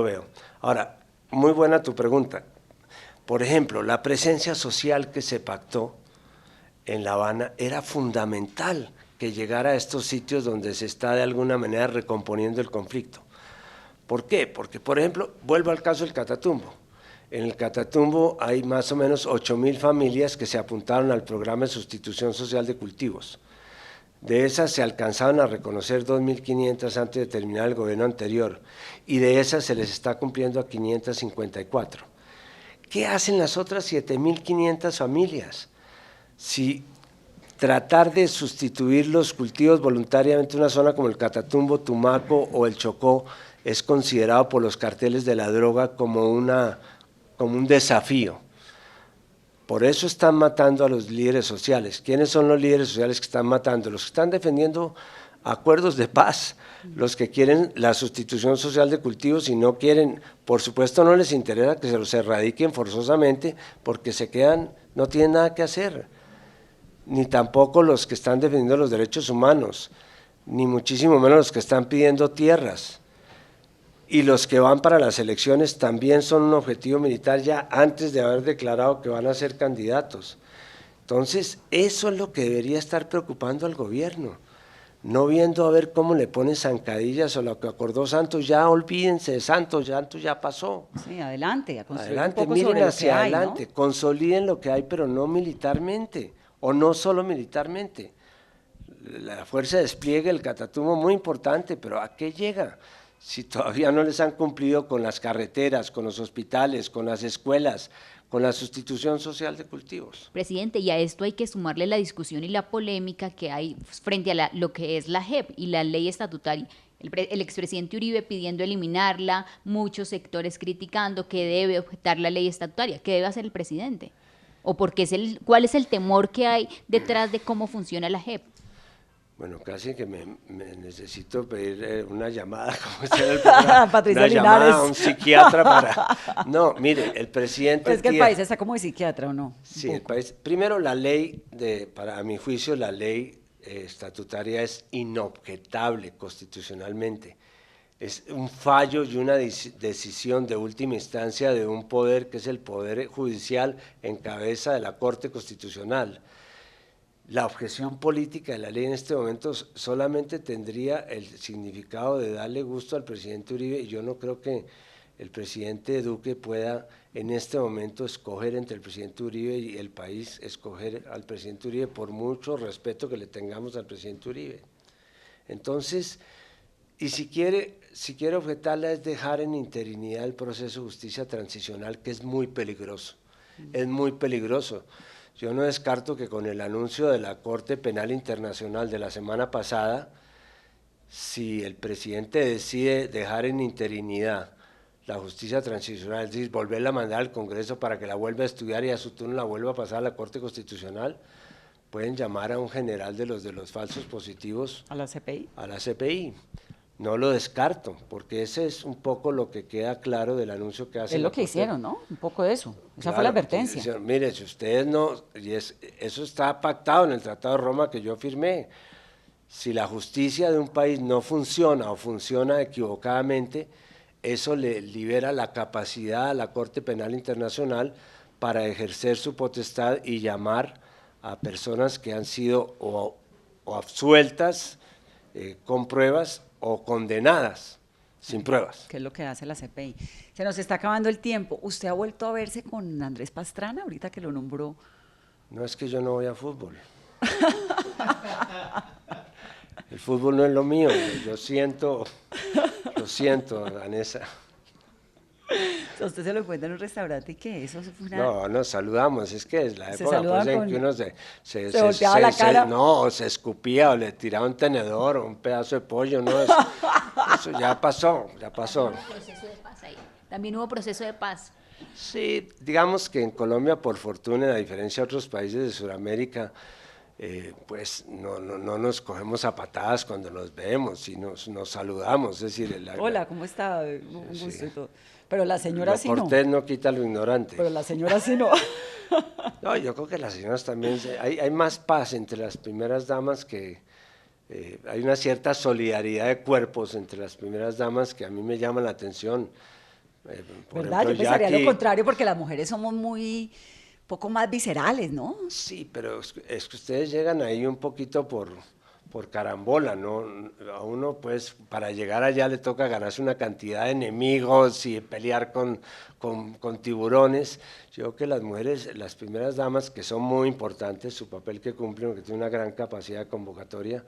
veo. Ahora, muy buena tu pregunta. Por ejemplo, la presencia social que se pactó en La Habana era fundamental que llegara a estos sitios donde se está de alguna manera recomponiendo el conflicto. ¿Por qué? Porque, por ejemplo, vuelvo al caso del Catatumbo. En el Catatumbo hay más o menos 8.000 familias que se apuntaron al programa de sustitución social de cultivos. De esas se alcanzaban a reconocer 2.500 antes de terminar el gobierno anterior, y de esas se les está cumpliendo a 554. ¿Qué hacen las otras 7.500 familias? Si tratar de sustituir los cultivos voluntariamente en una zona como el Catatumbo, Tumaco o el Chocó es considerado por los carteles de la droga como un desafío. Por eso están matando a los líderes sociales. ¿Quiénes son los líderes sociales que están matando? Los que están defendiendo acuerdos de paz, los que quieren la sustitución social de cultivos y no quieren, por supuesto no les interesa que se los erradiquen forzosamente porque se quedan, no tienen nada que hacer, ni tampoco los que están defendiendo los derechos humanos, ni muchísimo menos los que están pidiendo tierras. Y los que van para las elecciones también son un objetivo militar ya antes de haber declarado que van a ser candidatos. Entonces, eso es lo que debería estar preocupando al gobierno, no viendo a ver cómo le ponen zancadillas o lo que acordó Santos, ya olvídense de Santos ya pasó. Sí, adelante, a construir Adelante, un poco miren sobre lo hacia que hay, adelante, ¿no? consoliden lo que hay, pero no militarmente, o no solo militarmente. La fuerza de despliegue, el Catatumbo, muy importante, pero ¿a qué llega? Si todavía no les han cumplido con las carreteras, con los hospitales, con las escuelas, con la sustitución social de cultivos. Presidente, y a esto hay que sumarle la discusión y la polémica que hay frente a lo que es la JEP y la ley estatutaria. El expresidente Uribe pidiendo eliminarla, muchos sectores criticando que debe objetar la ley estatutaria. ¿Qué debe hacer el presidente? ¿O cuál es el temor que hay detrás de cómo funciona la JEP? Bueno, casi que me necesito pedir una llamada, como está en el programa, Patricia una llamada Linares. a un psiquiatra para... No, mire, el presidente... Pues es que el país está como de psiquiatra, ¿o no? Sí, el país... Primero, la ley, a mi juicio, la ley estatutaria es inobjetable constitucionalmente. Es un fallo y una decisión de última instancia de un poder que es el Poder Judicial en cabeza de la Corte Constitucional. La objeción política de la ley en este momento solamente tendría el significado de darle gusto al presidente Uribe y yo no creo que el presidente Duque pueda en este momento escoger entre el presidente Uribe y el país, escoger al presidente Uribe por mucho respeto que le tengamos al presidente Uribe. Entonces, y si quiere objetarla es dejar en interinidad el proceso de justicia transicional, que es muy peligroso, es muy peligroso. Yo no descarto que con el anuncio de la Corte Penal Internacional de la semana pasada, si el presidente decide dejar en interinidad la justicia transicional, es decir, volverla a mandar al Congreso para que la vuelva a estudiar y a su turno la vuelva a pasar a la Corte Constitucional, pueden llamar a un general de los falsos positivos ¿A la CPI? a la CPI. No lo descarto, porque ese es un poco lo que queda claro del anuncio que hace. Es la lo que Corte. hicieron, ¿no? Un poco de eso. Esa Claro, fue la advertencia. dicen, mire, si ustedes no, eso está pactado en el Tratado de Roma que yo firmé, si la justicia de un país no funciona o funciona equivocadamente, eso le libera la capacidad a la Corte Penal Internacional para ejercer su potestad y llamar a personas que han sido o absueltas con pruebas o condenadas sin pruebas. ¿Qué es lo que hace la CPI? Se nos está acabando el tiempo. ¿Usted ha vuelto a verse con Andrés Pastrana ahorita que lo nombró? No es que yo no voy a fútbol. El fútbol no es lo mío, lo siento, Vanessa. A usted se lo encuentra en un restaurante y ¿qué? Eso fue una... No, nos saludamos, es que es la Se época pues, en saludan que uno se volteaba la cara. no, se escupía o le tiraba un tenedor o un pedazo de pollo, no, eso ya pasó, ya pasó. Hubo proceso de paz ahí. También hubo proceso de paz. Sí, digamos que en Colombia, por fortuna, a diferencia de otros países de Sudamérica, pues no nos cogemos a patadas cuando nos vemos y nos saludamos, es decir… Hola, ¿cómo está? Un gusto Sí. y todo. Pero la señora Lo sí no. cortés no quita lo ignorante. Pero la señora sí no. No, yo creo que las señoras también, hay más paz entre las primeras damas que… hay una cierta solidaridad de cuerpos entre las primeras damas que a mí me llama la atención. Por ¿Verdad? ejemplo, Yo pensaría Jackie, lo contrario porque las mujeres somos muy poco más viscerales, ¿no? Sí, pero es que ustedes llegan ahí un poquito por carambola, ¿no? A uno, pues, para llegar allá le toca ganarse una cantidad de enemigos y pelear con tiburones. Yo creo que las mujeres, las primeras damas, que son muy importantes, su papel que cumplen, que tienen una gran capacidad de convocatoria,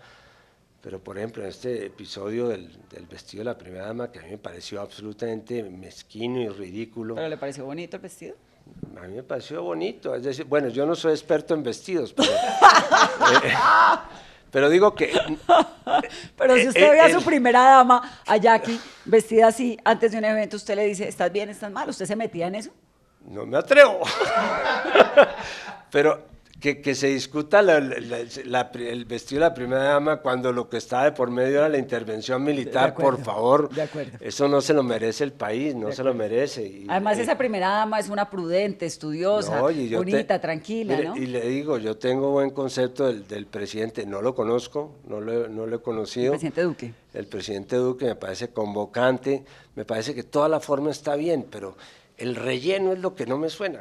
pero por ejemplo en este episodio del vestido de la primera dama, que a mí me pareció absolutamente mezquino y ridículo. ¿Pero le pareció bonito el vestido? A mí me pareció bonito, es decir, bueno, yo no soy experto en vestidos, pero digo que... Pero si usted ve a su primera dama, a Jackie, vestida así, antes de un evento, usted le dice, ¿estás bien, estás mal? ¿Usted se metía en eso? No me atrevo. Pero que se discuta el vestido de la primera dama cuando lo que estaba de por medio era la intervención militar, acuerdo, por favor. de acuerdo. Eso no se lo merece el país, no se lo merece. Además, esa primera dama es una prudente, estudiosa, no, y bonita, tranquila, mire, ¿no? Y le digo, yo tengo buen concepto del presidente, no lo conozco, no lo he conocido. El presidente Duque. El presidente Duque me parece convocante, me parece que toda la forma está bien, pero el relleno es lo que no me suena,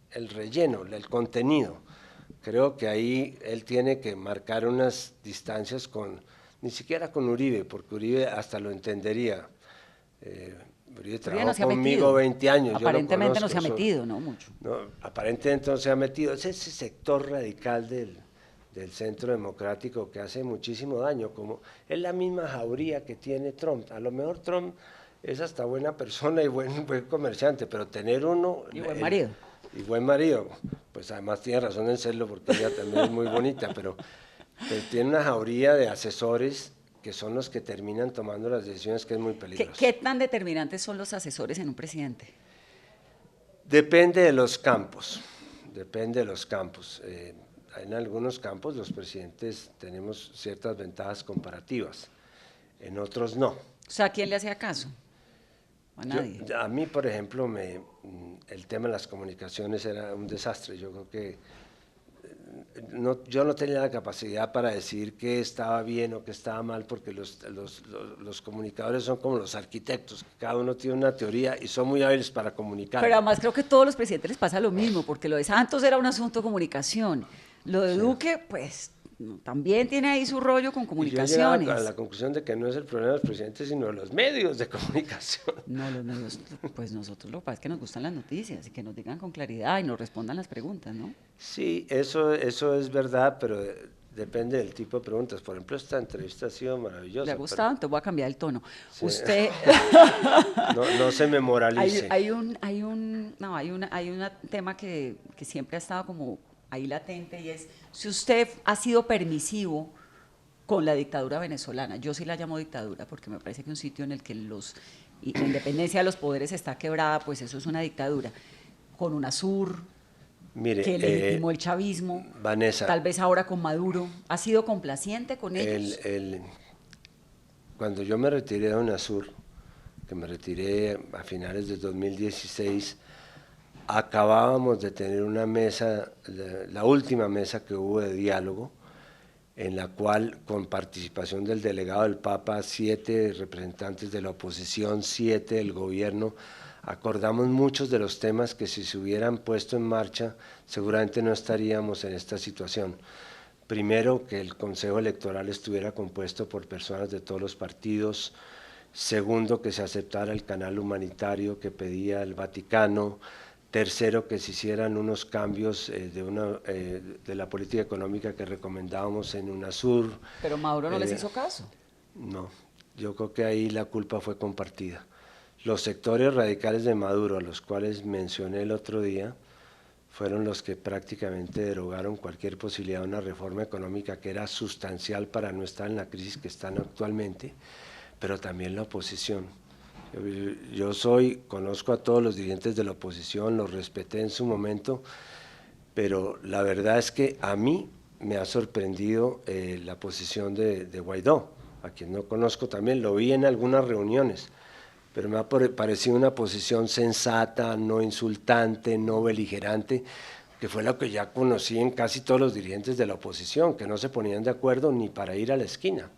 el relleno, el contenido. Creo que ahí él tiene que marcar unas distancias ni siquiera con Uribe, porque Uribe hasta lo entendería. Uribe trabajó no se ha conmigo metido. 20 años. Aparentemente yo lo no se ha conozco, metido, ¿no? Mucho. No, aparentemente no se ha metido. Es ese sector radical del centro democrático que hace muchísimo daño, como es la misma jauría que tiene Trump. A lo mejor Trump es hasta buena persona y buen comerciante, pero tener uno... Y buen marido. Y buen marido, pues además tiene razón en serlo porque ella también es muy bonita, pero tiene una jauría de asesores que son los que terminan tomando las decisiones, que es muy peligroso. ¿Qué tan determinantes son los asesores en un presidente? Depende de los campos, depende de los campos. En algunos campos los presidentes tenemos ciertas ventajas comparativas, en otros no. O sea, ¿a quién le hacía caso? A nadie. A mí, por ejemplo, el tema de las comunicaciones era un desastre. Yo creo que yo no tenía la capacidad para decir qué estaba bien o qué estaba mal, porque los comunicadores son como los arquitectos, cada uno tiene una teoría y son muy hábiles para comunicar. Pero además creo que a todos los presidentes les pasa lo mismo, porque lo de Santos era un asunto de comunicación. Lo de Duque, pues, también tiene ahí su rollo con comunicaciones. Y yo he llegado a la conclusión de que no es el problema de los presidentes, sino de los medios de comunicación. No, los medios, pues nosotros lo que pasa es que nos gustan las noticias y que nos digan con claridad y nos respondan las preguntas, ¿no? Sí, eso es verdad, pero depende del tipo de preguntas. Por ejemplo, esta entrevista ha sido maravillosa. ¿Le ha gustado? Entonces voy a cambiar el tono. Sí. Usted... no se me moralice. Hay un tema que siempre ha estado como ahí latente, y es si usted ha sido permisivo con la dictadura venezolana. Yo sí la llamo dictadura porque me parece que un sitio en el que la independencia de los poderes está quebrada, pues eso es una dictadura. Con UNASUR, Mire, que legitimó el chavismo, Vanessa, tal vez ahora con Maduro. ¿Ha sido complaciente con ellos? Cuando yo me retiré de UNASUR, que me retiré a finales de 2016, acabábamos de tener una mesa, la última mesa que hubo de diálogo, en la cual, con participación del delegado del Papa, 7 representantes de la oposición, 7 del gobierno, acordamos muchos de los temas que si se hubieran puesto en marcha, seguramente no estaríamos en esta situación. Primero, que el Consejo Electoral estuviera compuesto por personas de todos los partidos. Segundo, que se aceptara el canal humanitario que pedía el Vaticano. Tercero, que se hicieran unos cambios de la política económica que recomendábamos en UNASUR. Pero Maduro no les hizo caso. No, yo creo que ahí la culpa fue compartida. Los sectores radicales de Maduro, a los cuales mencioné el otro día, fueron los que prácticamente derogaron cualquier posibilidad de una reforma económica que era sustancial para no estar en la crisis que están actualmente, pero también la oposición. Yo conozco a todos los dirigentes de la oposición, los respeté en su momento, pero la verdad es que a mí me ha sorprendido la posición de Guaidó, a quien no conozco también, lo vi en algunas reuniones, pero me ha parecido una posición sensata, no insultante, no beligerante, que fue lo que ya conocí en casi todos los dirigentes de la oposición, que no se ponían de acuerdo ni para ir a la esquina.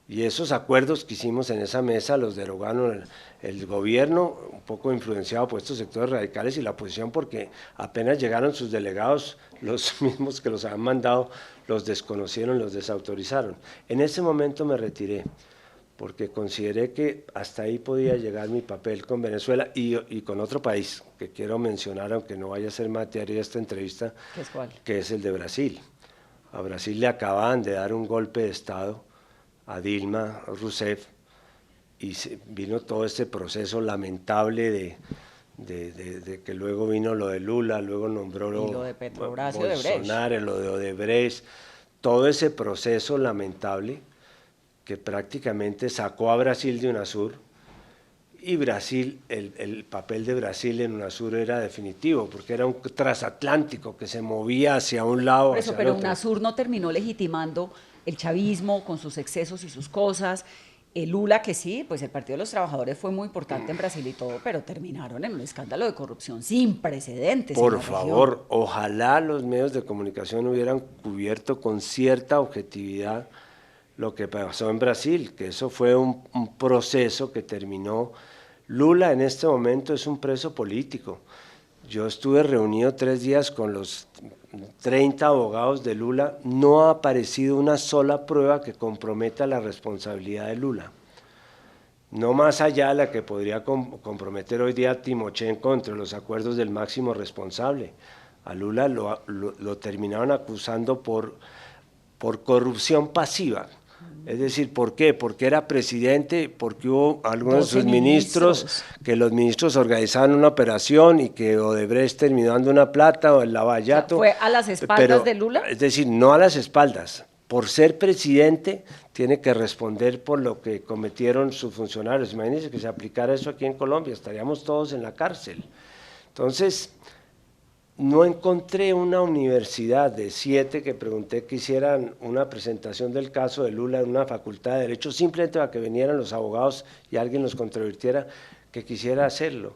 Y esos acuerdos que hicimos en esa mesa los derogaron el gobierno, un poco influenciado por estos sectores radicales, y la oposición, porque apenas llegaron sus delegados, los mismos que los habían mandado, los desconocieron, los desautorizaron. En ese momento me retiré, porque consideré que hasta ahí podía llegar mi papel con Venezuela y con otro país, que quiero mencionar, aunque no vaya a ser materia de esta entrevista, ¿Qué es cuál? Que es el de Brasil. A Brasil le acababan de dar un golpe de Estado a Dilma Rousseff, y vino todo este proceso lamentable de que luego vino lo de Lula, luego nombró Y lo de Petrobras y Odebrecht. Bolsonaro, lo de Odebrecht, todo ese proceso lamentable que prácticamente sacó a Brasil de UNASUR, y Brasil, el papel de Brasil en UNASUR era definitivo, porque era un transatlántico que se movía hacia un lado, Por eso, hacia pero el otro. UNASUR no terminó legitimando el chavismo con sus excesos y sus cosas. El Lula, que sí, pues el Partido de los Trabajadores fue muy importante en Brasil y todo, pero terminaron en un escándalo de corrupción sin precedentes. en Por la región. favor, ojalá los medios de comunicación hubieran cubierto con cierta objetividad lo que pasó en Brasil, que eso fue un proceso que terminó. Lula en este momento es un preso político. Yo estuve reunido 3 días con los 30 abogados de Lula, no ha aparecido una sola prueba que comprometa la responsabilidad de Lula. No más allá de la que podría comprometer hoy día Timochenko entre los acuerdos del máximo responsable. A Lula lo terminaron acusando por corrupción pasiva. Es decir, ¿por qué? Porque era presidente, porque hubo algunos de sus ministros, que los ministros organizaban una operación y que Odebrecht terminó dando una plata o el lavallato. ¿Fue a las espaldas de Lula? Es decir, no a las espaldas. Por ser presidente, tiene que responder por lo que cometieron sus funcionarios. Imagínense que se aplicara eso aquí en Colombia, estaríamos todos en la cárcel. Entonces, no encontré una universidad de 7 que pregunté que hicieran una presentación del caso de Lula en una facultad de Derecho, simplemente para que vinieran los abogados y alguien los controvirtiera, que quisiera hacerlo.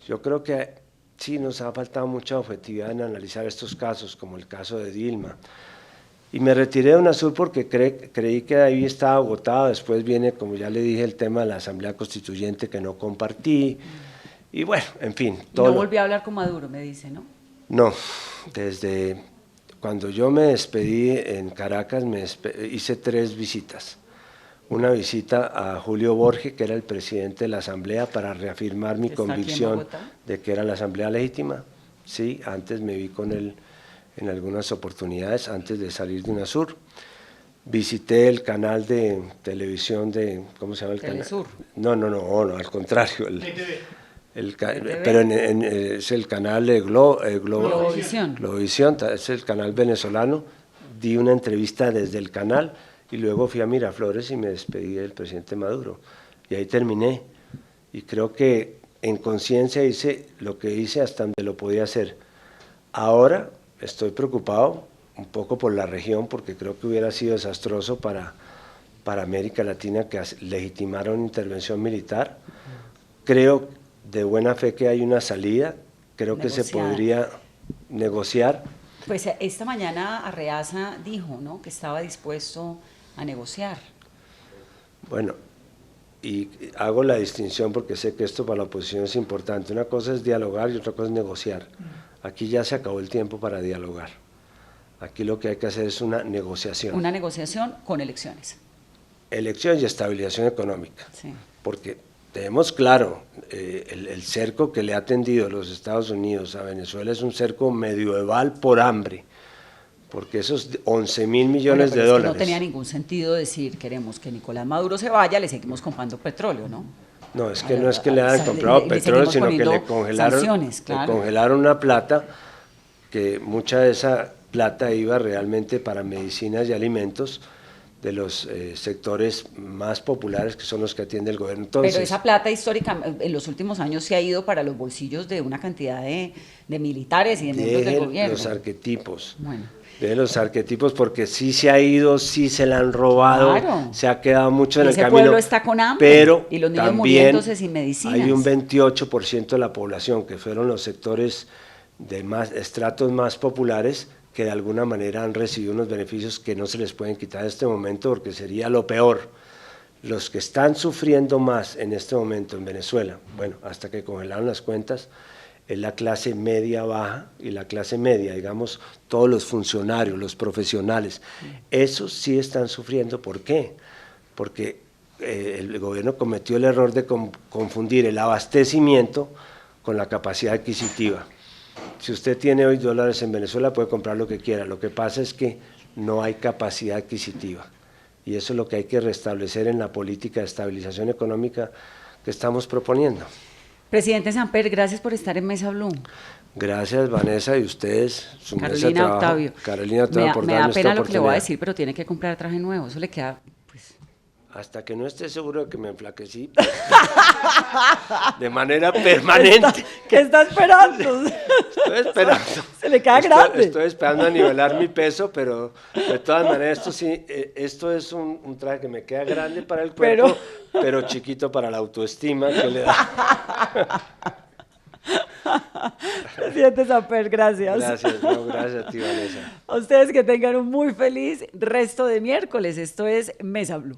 Yo creo que sí nos ha faltado mucha objetividad en analizar estos casos, como el caso de Dilma. Y me retiré de UNASUR porque creí que ahí estaba agotado. Después viene, como ya le dije, el tema de la Asamblea Constituyente que no compartí. Y bueno, en fin. Todo. No volví a hablar con Maduro, me dice, ¿no? No, desde cuando yo me despedí en Caracas, hice 3 visitas. Una visita a Julio Borges, que era el presidente de la Asamblea, para reafirmar mi convicción de que era la Asamblea legítima. Sí, antes me vi con él en algunas oportunidades, antes de salir de UNASUR. Visité el canal de televisión de, ¿cómo se llama el Telesur. canal? No, al contrario. Pero es el canal de Globovisión. Globovisión, es el canal venezolano. Di una entrevista desde el canal y luego fui a Miraflores y me despedí del presidente Maduro. Y ahí terminé. Y creo que en conciencia hice lo que hice hasta donde lo podía hacer. Ahora estoy preocupado un poco por la región porque creo que hubiera sido desastroso para América Latina que legitimara una intervención militar. Creo de buena fe que hay una salida, creo que se podría negociar. Pues esta mañana Arreaza dijo, ¿no?, que estaba dispuesto a negociar. Bueno, y hago la distinción porque sé que esto para la oposición es importante. Una cosa es dialogar y otra cosa es negociar. Aquí ya se acabó el tiempo para dialogar. Aquí lo que hay que hacer es una negociación. Una negociación con elecciones. Elecciones y estabilización económica. Sí. Porque tenemos claro, el cerco que le ha tendido los Estados Unidos a Venezuela es un cerco medieval por hambre, porque esos 11.000 millones de dólares. No tenía ningún sentido decir, queremos que Nicolás Maduro se vaya, le seguimos comprando petróleo, ¿no? No, es que no es que le hayan comprado petróleo, sino que le congelaron una plata, que mucha de esa plata iba realmente para medicinas y alimentos, de los sectores más populares que son los que atiende el gobierno. Entonces, pero esa plata histórica en los últimos años se ha ido para los bolsillos de una cantidad de militares y de miembros del gobierno. Los arquetipos. Bueno. De los arquetipos, porque sí se ha ido, sí se la han robado, claro. Se ha quedado mucho en el camino. Ese pueblo está con hambre, pero y los niños muriéndose sin medicinas. Hay un 28% de la población que fueron los sectores de estratos más populares que de alguna manera han recibido unos beneficios que no se les pueden quitar en este momento porque sería lo peor. Los que están sufriendo más en este momento en Venezuela, bueno, hasta que congelaron las cuentas, es la clase media baja y la clase media, digamos, todos los funcionarios, los profesionales. Esos sí están sufriendo. ¿Por qué? Porque el gobierno cometió el error de confundir el abastecimiento con la capacidad adquisitiva. Si usted tiene hoy dólares en Venezuela puede comprar lo que quiera, lo que pasa es que no hay capacidad adquisitiva y eso es lo que hay que restablecer en la política de estabilización económica que estamos proponiendo. Presidente Samper, gracias por estar en Mesa Blue. Gracias, Vanessa, y ustedes, su mesa de Carolina, trabajo. Octavio. Carolina, Octavio, por Me da darme esta pena lo que le voy a oportunidad. decir, pero tiene que comprar traje nuevo. Eso le queda, pues... Hasta que no esté seguro de que me enflaquecí de manera permanente. ¿Qué está esperando? Estoy esperando. Se le queda grande. Estoy esperando a nivelar mi peso, pero de todas maneras esto sí, esto es un traje que me queda grande para el cuerpo, pero chiquito para la autoestima que le da. Presidente Samper, gracias. Gracias, no, gracias a ti, Vanessa. A ustedes que tengan un muy feliz resto de miércoles. Esto es Mesa Blue.